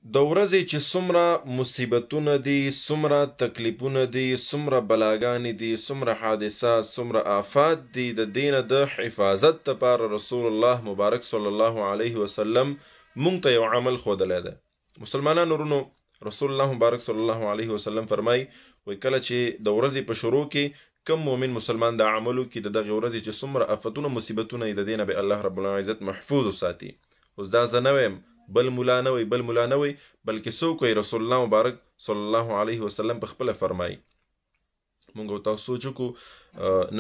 د ورځې چې څومره مصیبتونه دي، څومره تکلیفونه دي، څومره بلاګانې دي، څومره حادثات، څومره آفات دي، د دې نه د حفاظت دپاره رسول الله مبارک صلی الله علیه وسلم مونږ ته یو عمل ښودلی دی. مسلمانانو ورونو، رسول الله مبارک صلی الله علیه وسلم فرمایي وایي کله چې د ورځې په شروع کې کم مؤمن مسلمان دا عمل وکړي د دغې ورځې چې څومره آفتونه مصیبتونه یې د دې نه به الله رب العزت محفوظ وساتي. اوس دا زه نه ویم، بل مولا نه وي بلکې څوک وایي رسول الله مبارک صلی الله علیه وسلم په خپله فرمایي. مونږ او تاسو سوچ وکړو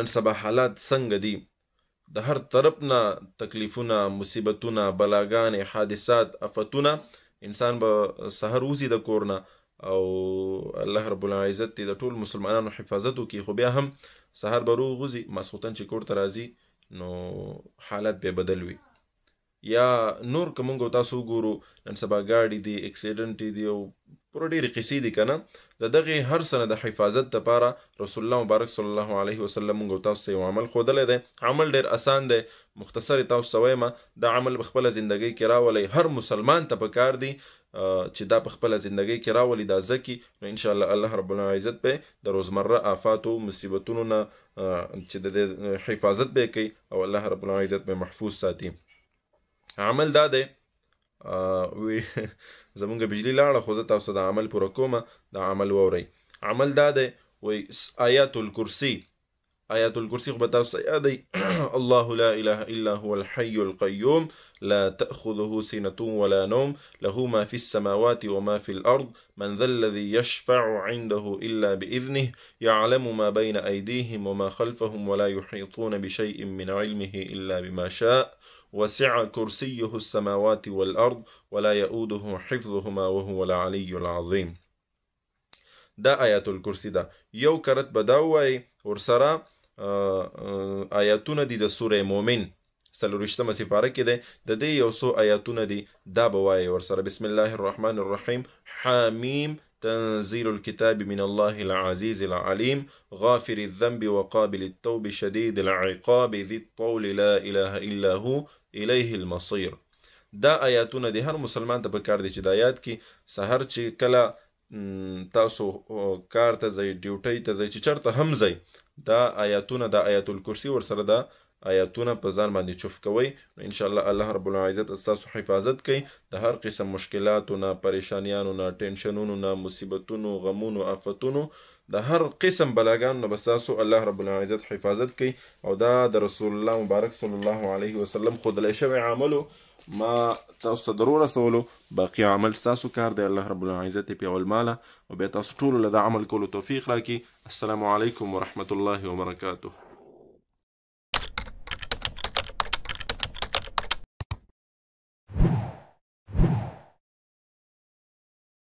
نن سبا حالات څنګه دي، د هر طرف نه تکلیفونه، مصیبتونه، بلاګانې، حادثات، آفتونه. انسان به سحر وځي د کور نه او الله رب العزت دې د ټول مسلمانانو حفاظت وکړي، خو بیا هم سحر به روغ وځي، ماسخوتن چې کور ته راځي نو حالت به بدل وي. یا نور که مونږ تاسو وګورو نن سبا ګاډي دي، اکسیډنټ دي او پوره ډېرې قصې دي که نه، د دغې هر څه نه د حفاظت دپاره رسول الله مبارک صلی الله علیه وسلم مونږ تاسو ته یو عمل ښودلی دی. عمل ډېر اسان دی، مختصر یې تاسو ته ویمه. دا عمل په خپله زندګۍ کې راولئ، هر مسلمان ته پکار دی چې دا په خپله زندګۍ کې راولي، دا زده کړي، نو انشاءالله الله رب العزت به د روزمره آفاتو مصیبتونو نه چې د دې حفاظت به یې کوي او الله رب العزت به محفوظ ساتي. عمل دا دی، زمونږ بجلی لاړه خو زه تاسو د عمل پوره کومه، دا عمل واورئ. عمل دا دی وایي آیات الکرسي. آیات الکرسي خو به تاسو یادئ الله لا اله الا هو الحي القيوم لا تأخذه سنة ولا نوم له ما في السماوات وما في الأرض من ذا الذي يشفع عنده إلا بإذنه يعلم ما بين أيديهم وما خلفهم ولا يحيطون بشيء من علمه إلا بما شاء وسع كرسيه السماوات والأرض ولا يؤوده حفظهما وهو العلي العظيم. دا آیات الکرسی ده. یو کرت به دا ووایي ورسره آیاتونه دي د سوره مومن 40مه سپاره کې دی، د دې یو څو آیاتونه دي، دا به وایي ورسره. بسم الله الرحمن الرحیم حامیم تنزيل الكتاب من الله العزيز العليم غافر الذنب وقابل التوب شديد العقاب ذي الطول لا إله إلا هو إليه المصير. دا آیاتونه دي هر مسلمان ته پکار دي چې دا یاد کړي. سحر چې کله تاسو کار ته ځئ، ډیوټۍ ته ځئ، چې چېرته هم ځئ، دا آیاتونه، دا آیات الکرسي ورسره دا آیاتونه په ځان باندې چوف کوئ، نو انشاءالله الله رب العزت ستاسو حفاظت کوي د هر قسم مشکلاتو نه، پریشانیانو نه، ټینشنونو نه، مصیبتونو، غمونو، آفتونو، د هر قسم بلاګانو نه به ستاسو الله رب العزت حفاظت کوي. او دا د رسول الله مبارک صلی الله علیه وسلم ښودلی شوی عملو، ما تاسو ته در ورسولو. باقي عمل ستاسو کار دی، الله رب العزت یې پیاول ماله او بیا تاسو ټولو له دا عمل کولو توفیق راکړي. السلام علیکم ورحمة الله وبرکاته.